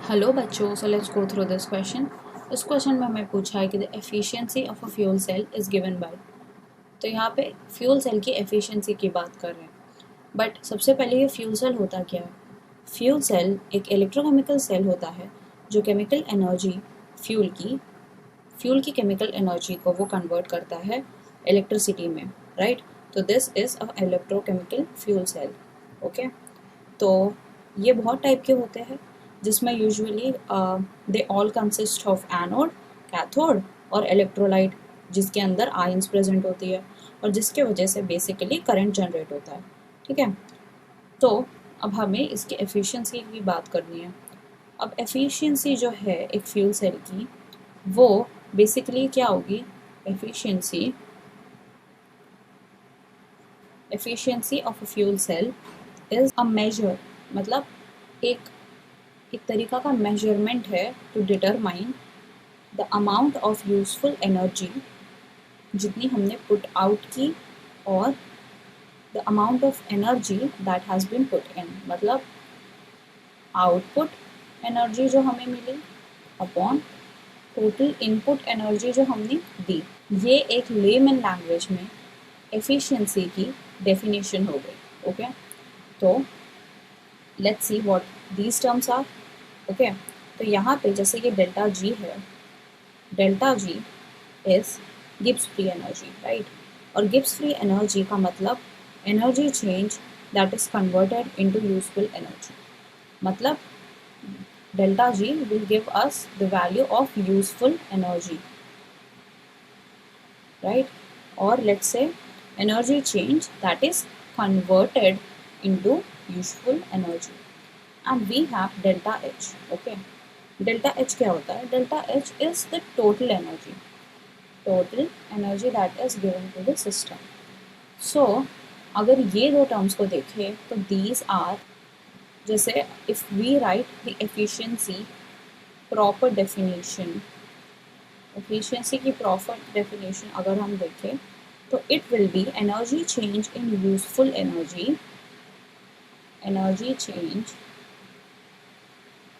Hello बच्चों, so let's go through this question. इस question में हमें पूछा है कि the efficiency of a fuel cell is given by. तो यहाँ पे फ्यूल सेल की एफिशिएंसी की बात कर रहे हैं। बट सबसे पहले ये फ्यूल सेल होता क्या है? फ्यूल सेल एक इलेक्ट्रोकेमिकल सेल होता है जो केमिकल एनर्जी फ्यूल की केमिकल एनर्जी को वो कन्वर्ट करता है इलेक्ट्रिसिटी में, राइट? तो this is a electrochemical fuel cell. Okay, तो ये बहुत टाइप के होते हैं जिसमें usually they all consist of anode, cathode और इलेक्ट्रोलाइट, जिसके अंदर आयंस प्रेजेंट होती है और जिसके वजह से बेसिकली करंट जनरेट होता है। ठीक है, तो अब हमें इसकी एफिशिएंसी की बात करनी है। अब एफिशिएंसी जो है एक फ्यूल सेल की, वो बेसिकली क्या होगी? Efficiency of a fuel cell is a measure, मतलब एक एक तरीका का मेजरमेंट है to determine the amount of useful energy जितनी हमने पुट आउट की और the amount of energy that has been put in, मतलब आउटपुट एनर्जी जो हमें मिली अपॉन टोटल इनपुट एनर्जी जो हमने दी। ये एक लेमन लैंग्वेज में एफिशिएंसी की डेफिनेशन हो गई। ओके, तो let's see what these terms are. Okay, तो यहाँ पे जैसे ये डेल्टा जी है, delta G is Gibbs free energy, right? और गिब्स फ्री एनर्जी का मतलब energy change that is converted into useful energy, मतलब delta G will give us the value of useful energy, right? और let's say energy change that is converted into useful energy and we have delta H. Okay, delta H क्या होता है? delta H is the total energy that is given to the system. So अगर ये दो terms को देखें तो these are, जैसे if we write the efficiency proper definition, efficiency की proper definition अगर हम देखें तो it will be energy change in useful energy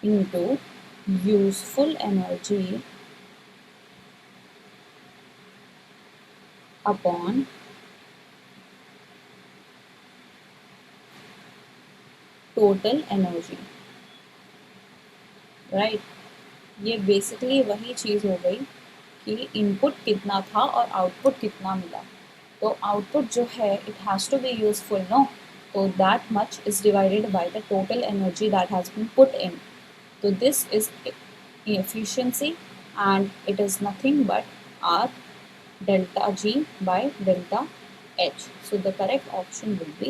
into useful energy upon total energy, right? ये बेसिकली वही चीज़ हो गई कि इनपुट कितना था और आउटपुट कितना मिला। तो आउटपुट जो है it has to be useful, no? तो that much is divided by the total energy that has been put in. So this is efficiency and it is nothing but R delta G by delta H. So the correct option will be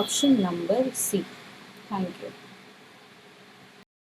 option number C. Thank you.